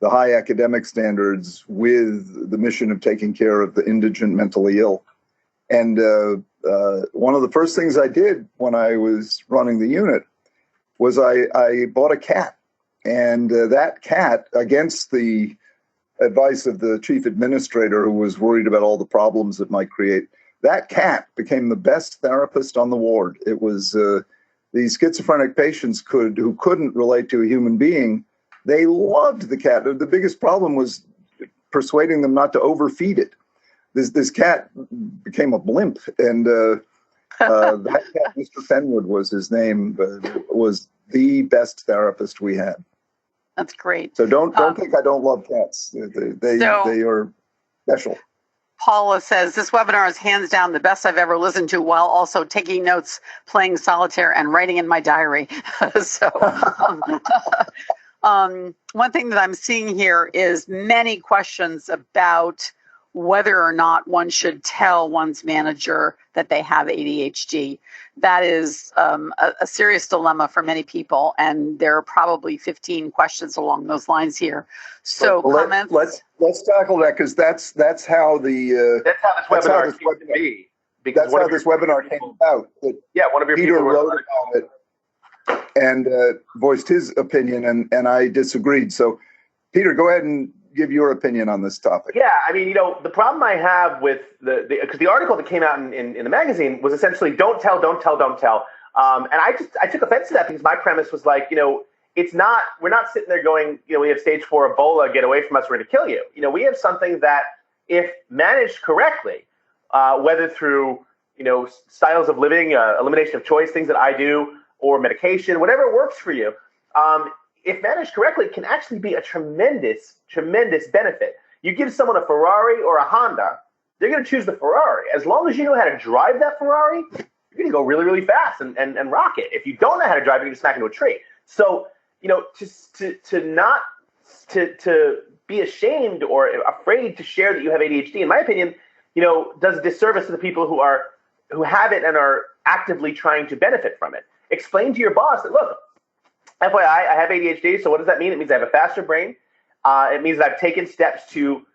the high academic standards with the mission of taking care of the indigent mentally ill. And one of the first things I did when I was running the unit was I bought a cat, and that cat, against the advice of the chief administrator, who was worried about all the problems it might create, that cat became the best therapist on the ward. It was these schizophrenic patients who couldn't relate to a human being. They loved the cat. The biggest problem was persuading them not to overfeed it. This cat became a blimp, and that cat, Mr. Fenwood was his name, was the best therapist we had. That's great. So don't think I don't love cats. They are special. Paula says, this webinar is hands down the best I've ever listened to, while also taking notes, playing solitaire, and writing in my diary. So one thing that I'm seeing here is many questions about whether or not one should tell one's manager that they have ADHD. That is a serious dilemma for many people, and there are probably 15 questions along those lines here. So comments? Let's tackle that, because that's how this webinar came about. Because that's how this webinar came about. One of your Peter people wrote about it. and voiced his opinion, and I disagreed. So, Peter, go ahead and give your opinion on this topic. Yeah, I mean, the problem I have with because the article that came out in the magazine was essentially don't tell. And I took offense to that because my premise was like, we're not sitting there going, we have stage 4 Ebola, get away from us, we're going to kill you. We have something that, if managed correctly, whether through, styles of living, elimination of choice, things that I do, or medication, whatever works for you, if managed correctly, it can actually be a tremendous, tremendous benefit. You give someone a Ferrari or a Honda, they're going to choose the Ferrari. As long as you know how to drive that Ferrari, you're going to go really, really fast and rock it. If you don't know how to drive, you're going to smack into a tree. So, to be ashamed or afraid to share that you have ADHD, in my opinion, does a disservice to the people who have it and are actively trying to benefit from it. Explain to your boss that, look, FYI, I have ADHD. So what does that mean? It means I have a faster brain. It means that I've taken steps to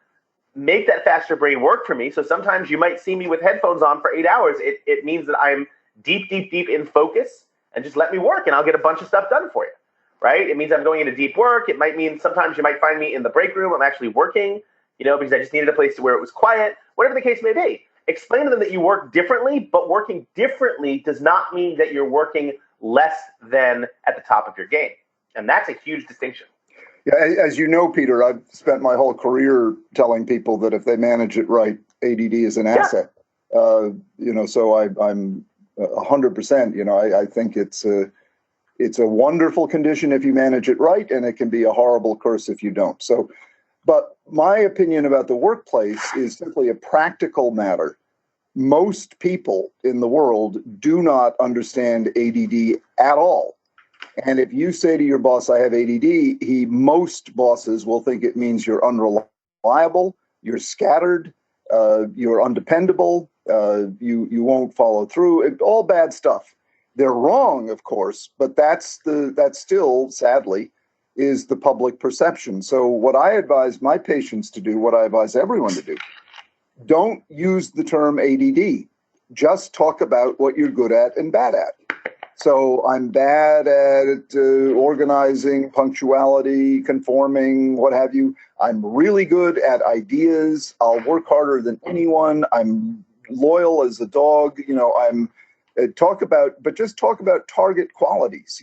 make that faster brain work for me. So sometimes you might see me with headphones on for 8 hours. It means that I'm deep in focus, and just let me work and I'll get a bunch of stuff done for you, right? It means I'm going into deep work. It might mean sometimes you might find me in the break room. I'm actually working, because I just needed a place where it was quiet, whatever the case may be. Explain to them that you work differently, but working differently does not mean that you're working less than at the top of your game. And that's a huge distinction. Yeah, as you know, Peter, I've spent my whole career telling people that if they manage it right, ADD is an asset. So I'm 100%. I think it's a wonderful condition if you manage it right, and it can be a horrible curse if you don't. So, but my opinion about the workplace is simply a practical matter. Most people in the world do not understand ADD at all. And if you say to your boss, I have ADD, most bosses will think it means you're unreliable, you're scattered, you're undependable, you won't follow through, all bad stuff. They're wrong, of course, but that's still, sadly, is the public perception. So what I advise my patients to do, what I advise everyone to do, don't use the term ADD. Just talk about what you're good at and bad at. So I'm bad at organizing, punctuality, conforming, what have you. I'm really good at ideas. I'll work harder than anyone. I'm loyal as a dog. Talk about target qualities.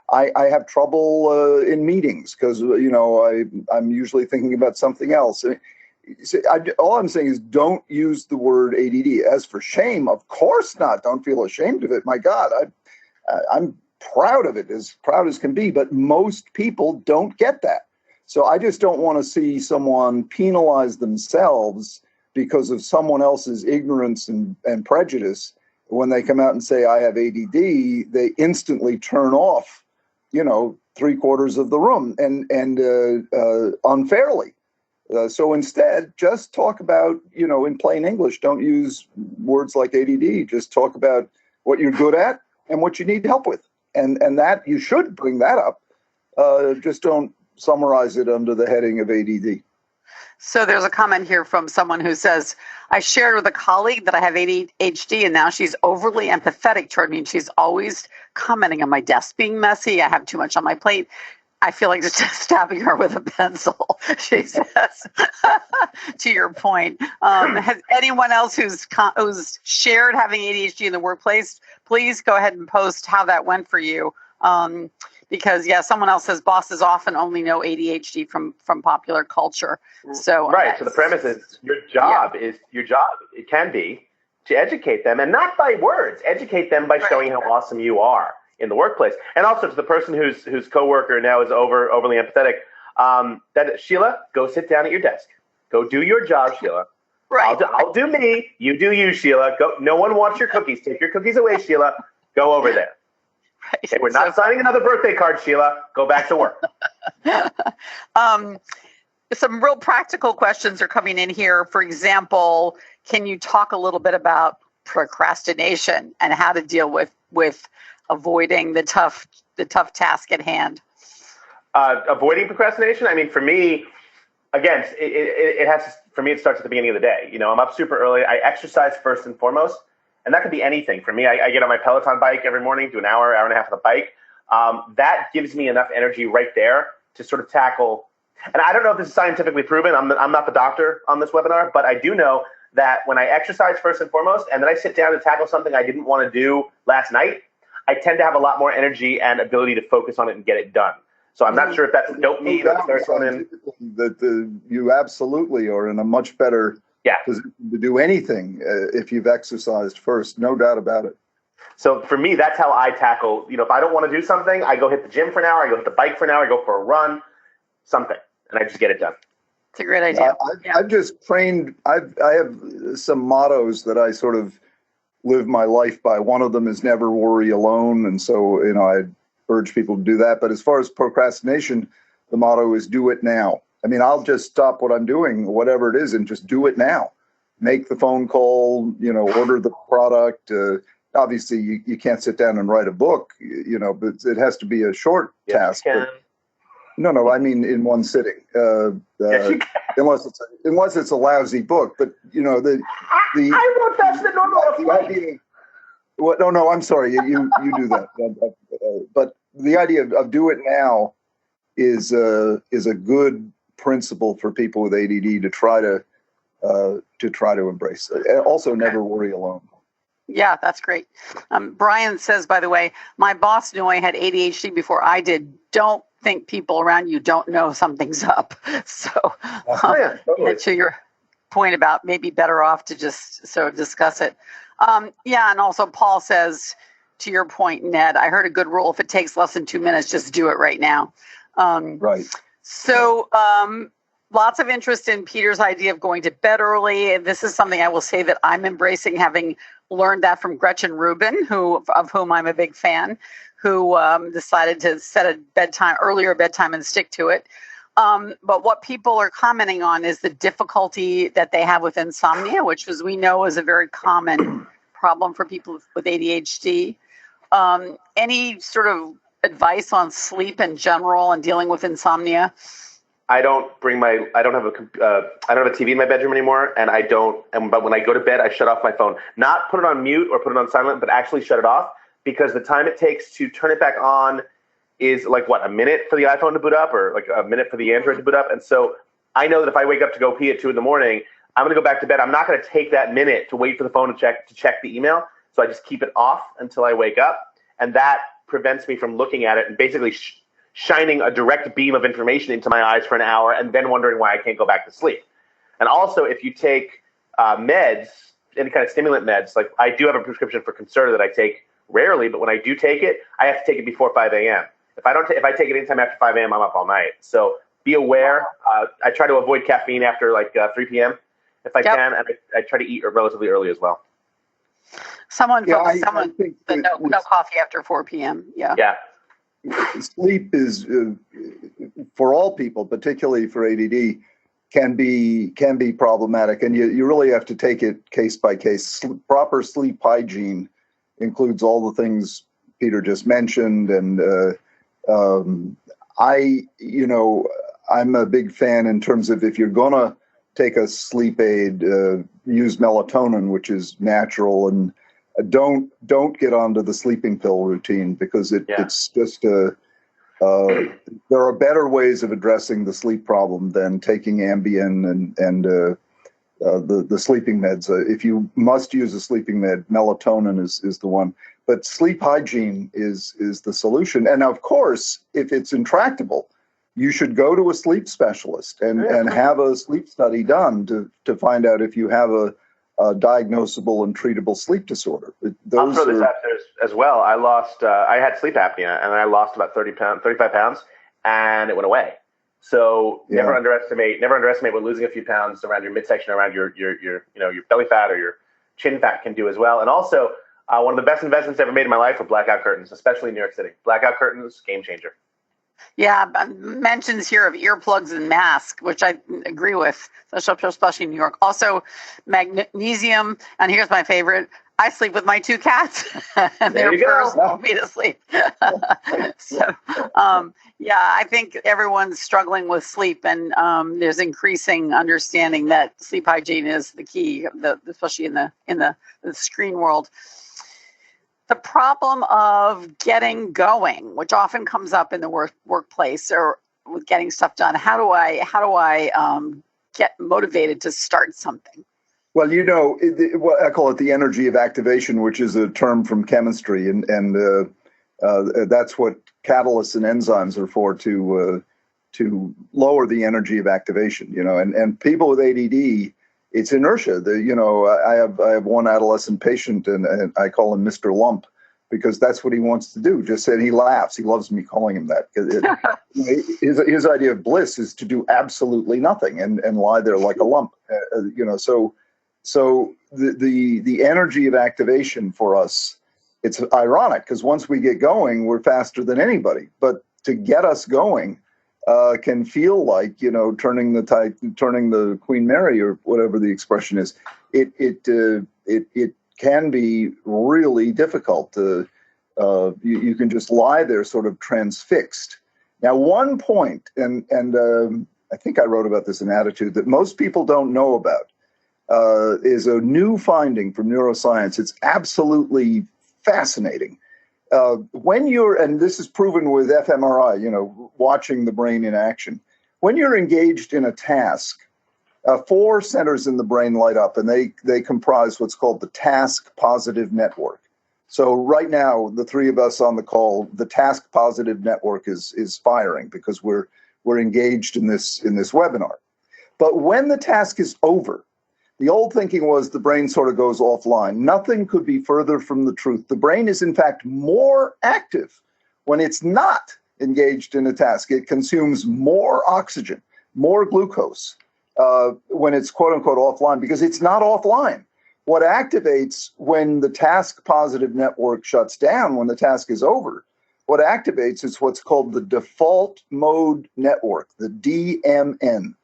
I have trouble in meetings because, I'm usually thinking about something else. All I'm saying is don't use the word ADD. As for shame, of course not. Don't feel ashamed of it. My God, I'm proud of it, as proud as can be. But most people don't get that. So I just don't want to see someone penalize themselves because of someone else's ignorance and prejudice. When they come out and say, I have ADD, they instantly turn off, 3/4 of the room and unfairly. So instead, just talk about, in plain English, don't use words like ADD. Just talk about what you're good at and what you need help with. And that you should bring that up. Just don't summarize it under the heading of ADD. So there's a comment here from someone who says, I shared with a colleague that I have ADHD, and now she's overly empathetic toward me. And she's always commenting on my desk being messy. I have too much on my plate. I feel like just stabbing her with a pencil, she says, to your point. Has anyone else who's shared having ADHD in the workplace, please go ahead and post how that went for you. Because, someone else says bosses often only know ADHD from popular culture. So right. So the premise is your job. It can be to educate them, and not by words. Educate them by showing how awesome you are in the workplace. And also to the person whose coworker now is overly empathetic, that Sheila, go sit down at your desk. Go do your job, Sheila. Right. I'll do me. You do you, Sheila. Go. No one wants your cookies. Take your cookies away, Sheila. Go over there. Right. Okay, we're not signing another birthday card, Sheila. Go back to work. Some real practical questions are coming in here. For example, can you talk a little bit about procrastination and how to deal with avoiding the tough task at hand? Avoiding procrastination. I mean, for me, again, it starts at the beginning of the day. I'm up super early. I exercise first and foremost, and that could be anything. For me, I get on my Peloton bike every morning, do an hour and a half on the bike. that gives me enough energy right there to sort of tackle. And I don't know if this is scientifically proven. I'm not the doctor on this webinar, but I do know that when I exercise first and foremost, and then I sit down to tackle something I didn't want to do last night, I tend to have a lot more energy and ability to focus on it and get it done. So I'm not sure if that's dopamine or serotonin. That you absolutely are in a much better position to do anything if you've exercised first, no doubt about it. So for me, that's how I tackle, if I don't want to do something, I go hit the gym for an hour, I go hit the bike for an hour, I go for a run, something, and I just get it done. It's a great idea. I've just trained, I have some mottos that I sort of live my life by. One of them is never worry alone. And so, I urge people to do that. But as far as procrastination, the motto is do it now. I mean, I'll just stop what I'm doing, whatever it is, and just do it now. Make the phone call, order the product. Obviously, you can't sit down and write a book, but it has to be a short task. No, I mean in one sitting. Unless it's a lousy book, but I wrote that's the normal idea. What? No, I'm sorry. You do that. But the idea of do it now is a good principle for people with ADD to try to embrace. Also, never worry alone. Yeah, that's great. Brian says, by the way, my boss knew I had ADHD before I did. Don't think people around you don't know something's up. So to your point about maybe better off to just sort of discuss it. And also Paul says, to your point, Ned, I heard a good rule. If it takes less than 2 minutes, just do it right now. Right. So lots of interest in Peter's idea of going to bed early. This is something I will say that I'm embracing, having learned that from Gretchen Rubin, of whom I'm a big fan, who decided to set a earlier bedtime and stick to it. But what people are commenting on is the difficulty that they have with insomnia, which, as we know, is a very common problem for people with ADHD. Any sort of advice on sleep in general and dealing with insomnia? I don't have a TV in my bedroom anymore, but when I go to bed, I shut off my phone. Not put it on mute or put it on silent, but actually shut it off, because the time it takes to turn it back on is like a minute for the iPhone to boot up, or like a minute for the Android to boot up. And so I know that if I wake up to go pee at 2 a.m, I'm going to go back to bed. I'm not going to take that minute to wait for the phone to check the email. So I just keep it off until I wake up. And that prevents me from looking at it and basically shining a direct beam of information into my eyes for an hour and then wondering why I can't go back to sleep. And also, if you take meds, any kind of stimulant meds, like I do have a prescription for Concerta that I take rarely, but when I do take it, I have to take it before 5 a.m. If I take it anytime after 5 a.m., I'm up all night. So be aware. I try to avoid caffeine after 3 p.m. if I can, and I try to eat relatively early as well. Someone think no coffee after 4 p.m. Yeah. Sleep is for all people, particularly for ADD, can be problematic, and you really have to take it case by case. Proper sleep hygiene includes all the things Peter just mentioned, and I'm a big fan in terms of, if you're gonna take a sleep aid, use melatonin, which is natural, and don't get onto the sleeping pill routine, because it's just there are better ways of addressing the sleep problem than taking Ambien and the sleeping meds. If you must use a sleeping med, melatonin is the one. But sleep hygiene is the solution. And of course, if it's intractable, you should go to a sleep specialist and have a sleep study done to find out if you have a diagnosable and treatable sleep disorder. I'll throw this out there as well. I had sleep apnea, and I lost about 35 pounds, and it went away. So never underestimate what losing a few pounds around your midsection, around your belly fat or your chin fat can do as well. And also, one of the best investments I ever made in my life were blackout curtains, especially in New York City. Blackout curtains, game changer. Yeah, mentions here of earplugs and masks, which I agree with, especially in New York. Also, magnesium, and here's my favorite. I sleep with my 2 cats, and they're first for me to sleep. So, I think everyone's struggling with sleep, and there's increasing understanding that sleep hygiene is the key, especially in the screen world. the problem of getting going, which often comes up in the workplace or with getting stuff done. How do I get motivated to start something? Well, I call it the energy of activation, which is a term from chemistry, and that's what catalysts and enzymes are for, to lower the energy of activation. And people with ADD, it's inertia. I have one adolescent patient, and I call him Mr. Lump, because that's what he wants to do. Just said he laughs. He loves me calling him that. His idea of bliss is to do absolutely nothing and lie there like a lump. So the energy of activation for us, it's ironic because once we get going, we're faster than anybody. But to get us going can feel like turning the Queen Mary, or whatever the expression is. It can be really difficult. You can just lie there sort of transfixed. Now, one point, and I think I wrote about this in Attitude, that most people don't know about is a new finding from neuroscience. It's absolutely fascinating. And this is proven with fMRI, watching the brain in action. When you're engaged in a task, 4 centers in the brain light up, and they comprise what's called the task positive network. So right now, the 3 of us on the call, the task positive network is firing because we're engaged in this webinar. But when the task is over, the old thinking was the brain sort of goes offline. Nothing could be further from the truth. The brain is, in fact, more active when it's not engaged in a task. It consumes more oxygen, more glucose when it's quote unquote offline, because it's not offline. What activates when the task positive network shuts down, when the task is over, what activates is what's called the default mode network, the DMN,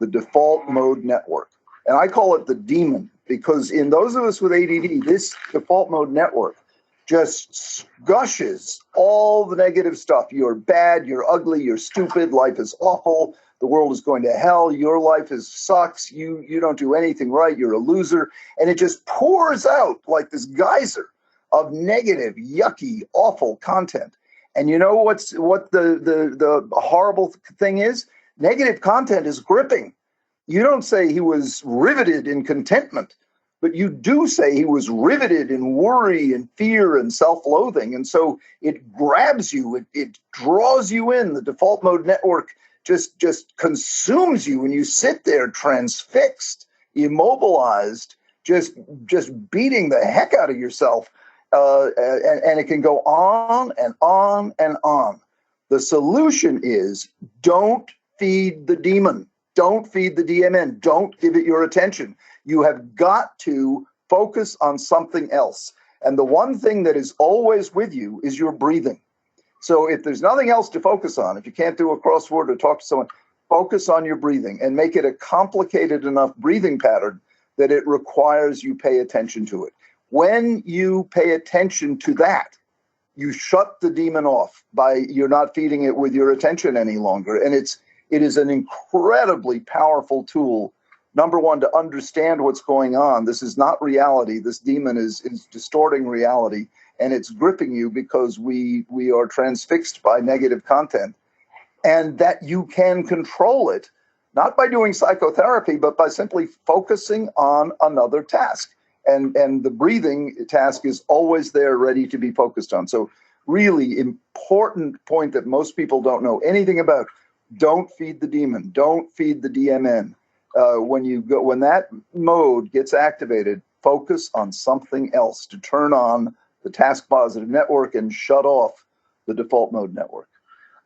the default mode network. And I call it the demon, because in those of us with ADD, this default mode network just gushes all the negative stuff. You're bad, you're ugly, you're stupid, life is awful, the world is going to hell, your life sucks, you don't do anything right, you're a loser. And it just pours out like this geyser of negative, yucky, awful content. And you know what the horrible thing is? Negative content is gripping. You don't say he was riveted in contentment, but you do say he was riveted in worry and fear and self-loathing. And so it grabs you, it draws you in. The default mode network just consumes you, and you sit there transfixed, immobilized, just beating the heck out of yourself. And it can go on and on and on. The solution is don't feed the demon. Don't feed the DMN. Don't give it your attention. You have got to focus on something else. And the one thing that is always with you is your breathing. So if there's nothing else to focus on, if you can't do a crossword or talk to someone, focus on your breathing and make it a complicated enough breathing pattern that it requires you pay attention to it. When you pay attention to that, you shut the demon off you're not feeding it with your attention any longer. And it is an incredibly powerful tool. Number one, to understand what's going on. This is not reality. This demon is distorting reality, and it's gripping you because we are transfixed by negative content. And that you can control it, not by doing psychotherapy, but by simply focusing on another task. And the breathing task is always there, ready to be focused on. So really important point that most people don't know anything about. Don't feed the demon. Don't feed the DMN. When that mode gets activated, focus on something else to turn on the task positive network and shut off the default mode network.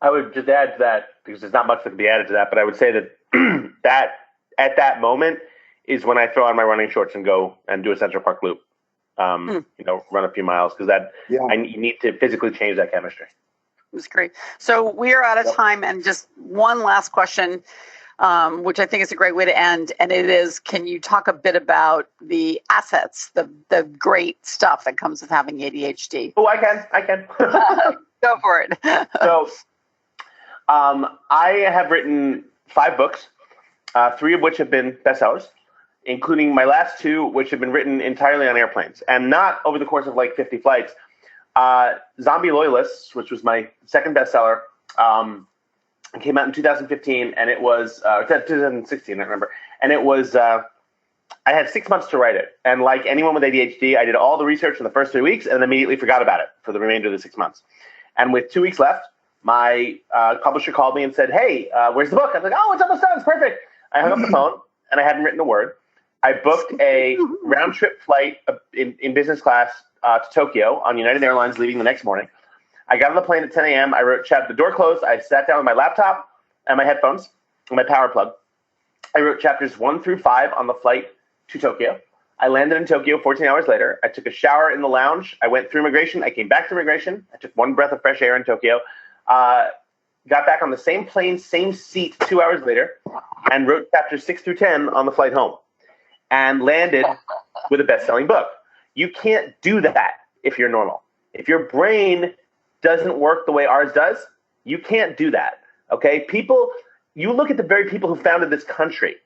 I would just add to that, because there's not much that can be added to that, but I would say that that at that moment is when I throw on my running shorts and go and do a Central Park loop. Run a few miles, because I need to physically change that chemistry. It was great. So we are out of time, and just one last question, which I think is a great way to end. And it is, can you talk a bit about the assets, the great stuff that comes with having ADHD? Oh, I can. Go for it. So I have written 5 books, 3 of which have been bestsellers, including my last 2, which have been written entirely on airplanes, and not over the course of like 50 flights, Zombie Loyalists, which was my second bestseller, came out in 2015, and it was 2016, I remember. And it was I had 6 months to write it, and like anyone with ADHD, I did all the research in the first 3 weeks, and then immediately forgot about it for the remainder of the 6 months. And with 2 weeks left, my publisher called me and said, "Hey, where's the book?" I was like, "Oh, it's almost done. It's perfect." I hung up the phone, and I hadn't written a word. I booked a round-trip flight in business class to Tokyo on United Airlines, leaving the next morning. I got on the plane at 10 a.m. I wrote the door closed. I sat down with my laptop and my headphones and my power plug. I wrote chapters 1 through 5 on the flight to Tokyo. I landed in Tokyo 14 hours later. I took a shower in the lounge. I went through immigration. I came back to immigration. I took one breath of fresh air in Tokyo. Got back on the same plane, same seat 2 hours later, and wrote chapters 6 through 10 on the flight home, and landed with a best-selling book. You can't do that if you're normal. If your brain doesn't work the way ours does, you can't do that, okay? You look at the very people who founded this country,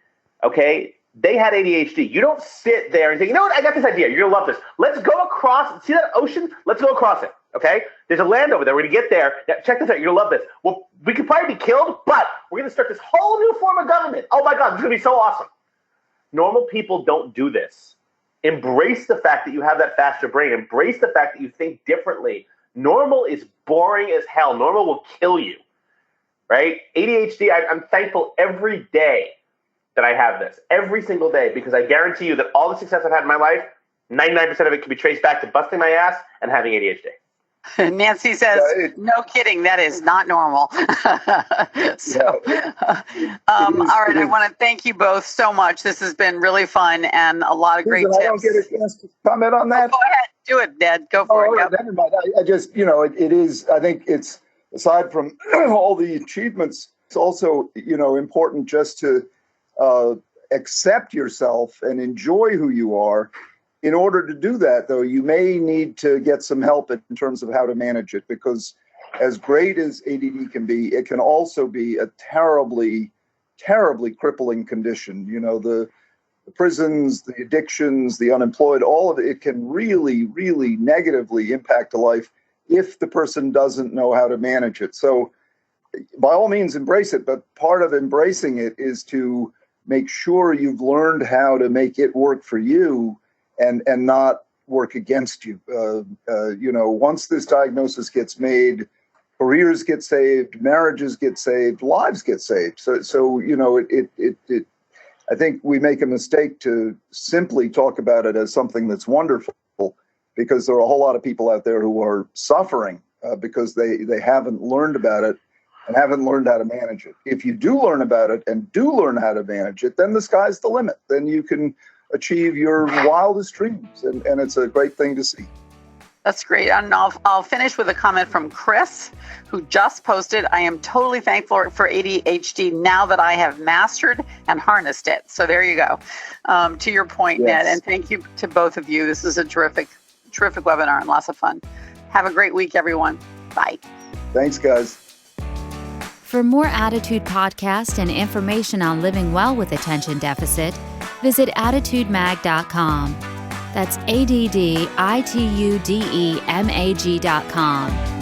okay? They had ADHD. You don't sit there and think, you know what, I got this idea. You're going to love this. Let's go across. See that ocean? Let's go across it, okay? There's a land over there. We're going to get there. Yeah, check this out. You're going to love this. Well, we could probably be killed, but we're going to start this whole new form of government. Oh, my God, this is going to be so awesome. Normal people don't do this. Embrace the fact that you have that faster brain. Embrace the fact that you think differently. Normal is boring as hell. Normal will kill you, right? ADHD, I'm thankful every day that I have this, every single day, because I guarantee you that all the success I've had in my life, 99% of it can be traced back to busting my ass and having ADHD. Nancy says, no kidding, that is not normal. All right, I want to thank you both so much. This has been really fun and a lot of great tips. I don't get a chance to comment on that. Go ahead, do it, Ned. Go for it. Yep. Never mind. I just, it is, I think it's, aside from all the achievements, it's also, important just to accept yourself and enjoy who you are. In order to do that, though, you may need to get some help in terms of how to manage it, because as great as ADD can be, it can also be a terribly, terribly crippling condition. The prisons, the addictions, the unemployed, all of it can really, really negatively impact a life if the person doesn't know how to manage it. So by all means, embrace it. But part of embracing it is to make sure you've learned how to make it work for you and not work against you. Once this diagnosis gets made, careers get saved, marriages get saved, lives get saved. So I think we make a mistake to simply talk about it as something that's wonderful, because there are a whole lot of people out there who are suffering because they haven't learned about it and haven't learned how to manage it. If you do learn about it and do learn how to manage it, then the sky's the limit. Then you can achieve your wildest dreams, and it's a great thing to see. That's great. And I'll finish with a comment from Chris, who just posted, "I am totally thankful for ADHD now that I have mastered and harnessed it." So there you go. To your point, yes. Ned, and thank you to both of you. This is a terrific webinar and lots of fun. Have a great week, everyone. Bye. Thanks, guys. For more Attitude Podcast and information on living well with attention deficit, visit attitudemag.com. That's ADDITUDEMAG.com.